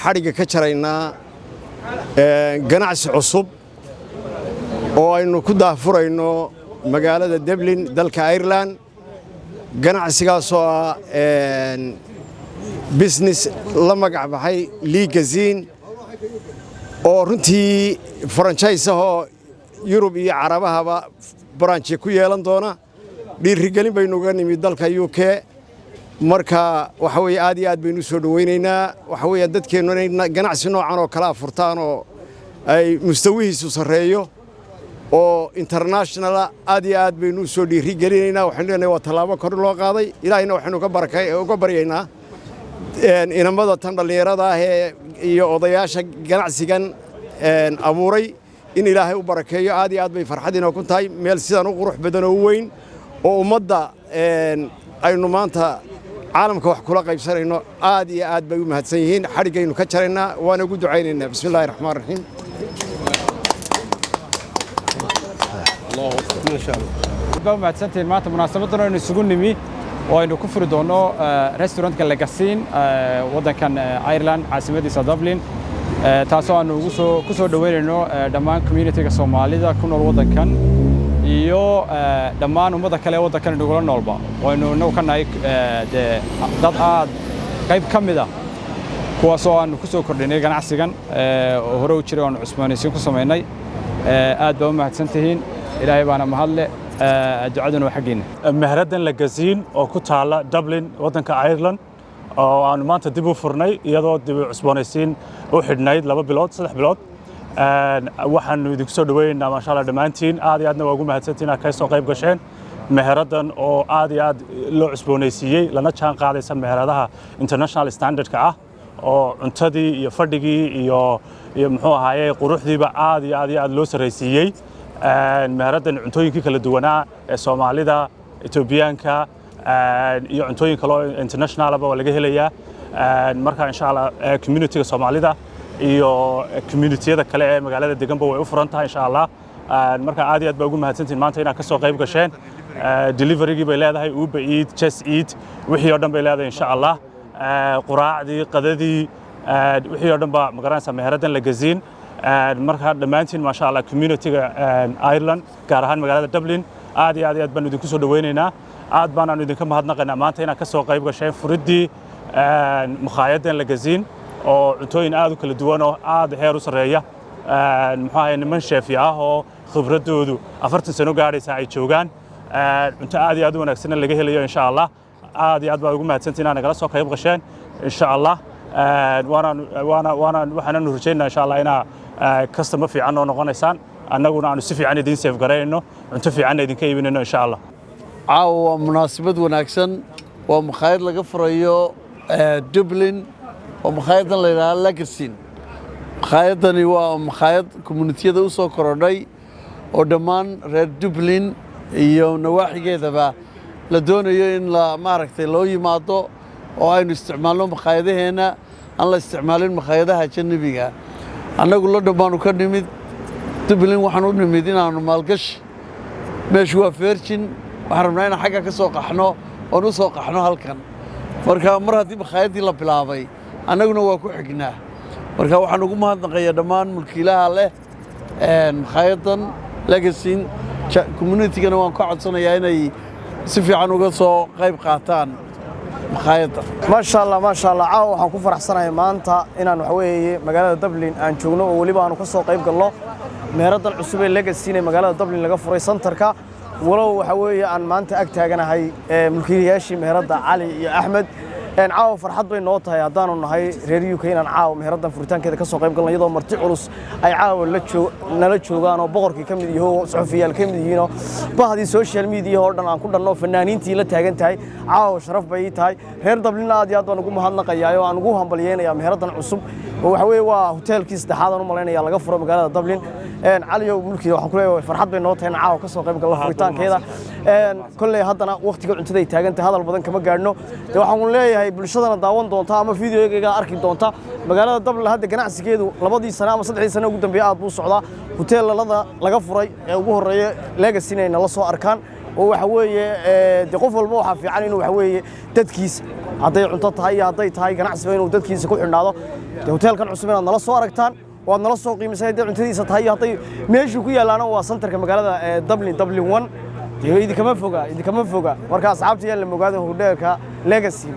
xariga ka jaraynaa ganacsi cusub oo aynu ku daafurayno magaalada Dublin dalka Ireland ganacsigaas oo ah business la magac baxay Ligazine oo runtii franchise ah Europe iyo Carabahaba branch ku yeelan doona dhiirigelin baynu uga nimid dalka UK marka waxa weey aad iyo aad baynu soo dhaweynaynaa waxa weey dadkeenu ganacsi noocan oo kala furtaan oo ay mustawihiisu sareeyo oo international aad iyo aad baynu soo dhiirigelinaynaa waxaan leenahay waa talaabo kor loo qaaday ilaahayna waxaanu ka baryaynaa inamada tan dhalinyarada ah iyo odayaasha ganacsigan abuuray in ilaahay u barakeeyo aad iyo aad bay farxadina ku tahay meel sidan u qurux badan oo weyn oo ummadda aynu maanta caalamka wax kula qaybsanayno aad iyo aad bay u mahadsan yihiin xarigaynu ka jaraynaa waana ugu ducaynaynaa bismillaahir rahmaanir rahiim Allahu mahadsantiin maanta munaasabadan aynu isugu nimi oo aynu ku furi doono restaurantka Ligazine wadankan Ireland caasimadiisa Dublin taasoo aanu ku soo dhaweynayno dhammaan community-ga Soomaalida ku nool wadankan iyo dhammaan ummadda kale wadankan nagula noolba waynu ka nahay dad aad qayb ka mid ah kuwaas oo aanu ku soo kordhinay ganacsigan oo hore u jiray oo cusboonaysiin ku sameynay aad baa u mahadsantihiin ilaahay baana mahadle ducaduna xaqiina maharadan Ligazine oo ku taala Dublin wadanka Ireland oo aanu maanta dib u furnay iyadoo dib u cusboonaysiin u xidhnayd 2 bilood 3 bilood waxaanu idinku soo dhaweynaa ma sha Allah dhamaantiin aad iyo aadna waa ugu mahadsantiin ka soo qayb gasheen maharadan oo aad iyo aad loo cusboonaysiiyay lana jaan qaadaysa maharadaha international standard-ka ah oo cuntadii iyo fadhigii iyo muxuu ahaayay quruxdiiba aad iyo aad loo sareysiiyay maharadan cuntooyinkii kala duwanaa ee Soomaalida Etoobiyaanka iyo cuntooyin kale oo international ah waa laga helayaa marka insha Allah community-ga Soomaalida iyo community-yada kale ee magaalada deganba way u furan tahay insha Allah marka aad iyo aad baa ugu mahadsantiin maanta inaad ka soo qayb gasheen delivery-gii bay leedahay Uber Eats Just Eat wixii oo dhan bay leedahay insha Allah quraacdii qadadii wixii oo dhan ba magaranaysa maharadan Ligazine marka dhamaantiin ma sha Allah community-ga Ireland gaar ahaan magaalada Dublin aad iyo aad baan idinku soo dhaweynaynaa aad baan idinka mahadnaqaynaa maanta inaad ka soo qayb gasheen furidii mukhaayaddan Ligazine oo cuntooyin aad u kala duwan oo aad heer u sareeya muxuu ahayn niman chef ah oo khibradoodu 40 sano gaaraysa ay joogaan cunto aad iyo aad u wanaagsan laga helayo insha Allah aad iyo aad baa ugu mahadsantiin inaad nagala soo qayb gasheen insha Allah waxaan rajaynaa insha Allah inaa customer fiican oo noqonaysaan annaguna aanu si fiican idin save gareyno cunto fiican idinka iibinayno insha Allah caawa munaasabad wanaagsan waa mukhaayad laga furayo Dublin oo mukhaayaddan la yiraahdo Ligazine mukhaayadani waa mukhaayad community-yada u soo korodhay oo dhammaan reer Dublin iyo nawaaxigeedaba la doonayo in la maaragtay loo yimaado oo aynu isticmaalno mukhaayadaheena aan la isticmaalin mukhaayadaha ajnabiga annagu la dhammaanu ka nimid Dublin waxaan u nimid inaanu maalgashi meeshu waa Virgin waxaan rabnaa inaan xagga ka soo qaxno oo u soo qaxno halkan marka mar haddii mukhaayadii la bilaabay annaguna waa ku xignaa marka waxaan ugu mahadnaqayaa dhammaan mulkiilaha leh mukhaayaddan Ligazine community-gana waan ka codsanayaa inay si fiican uga soo qayb qaataan mukhaayadda ما شاء الله caawa waxaan ku faraxsanahay maanta inaan wax weeye magaalada Dublin aan joogno oo waliba aan ka soo qayb galno meeradan cusub ee Legacy ee magaalada Dublin laga furay centerka walow waxa weeye aan maanta ag taaganahay mulkiilayaashii meerada Cali iyo Axmed caawa farxad bay noo tahay haddaanu nahay reer UK inaan caawa meeradan furitaankeeda ka soo qayb galno iyadoo marti culus ay caawa nala joogaan oo boqorkii ka mid yahay oo saxafiyaal ka mid yihiin oo bahdii social media oo dhan aan ku dhanno fanaaniintii la taagan tahay caawa sharaf bay tahay reer Dublin aad iyo aad baan ugu mahadnaqayaa oo aan ugu hambalyeynaya meeradan cusub oo waxa weeye waa hotelkii saddexaad aan u maleynaya laga furo magaalada Dublin Cali oo mulkiilaha waxaan ku leeyahay farxad bay noo tahay in caawa ka soo qayb galno furitaankeeda kolley haddana waqtiga cuntada ay taagan tahay hadal badan kama gaarno waxaan leeyahay bulshadana daawan doonta ama fiidiyoga arki doonta magaalada Dublin hadda ganacsigeedu 2 sano ama 3 sano ugu dambeeyay aad buu socdaa hoteelada laga furay ee ugu horeeyay Legacy inay la soo arkaan oo waxa weeye qof walba waxa fiican inuu waxa weeye dadkiisa haday cunto tahay haday tahay ganacsiga inuu dadkiisa ku xidhnaado hoteelkan cusub inaad nala soo aragtaan waad nala soo qiimisay cuntadiisa tahay haday meeshu ku yaalaana waa centerka magaalada Dublin 1 idin kama foga marka asxaabtii la mogaado hoteelka Legacy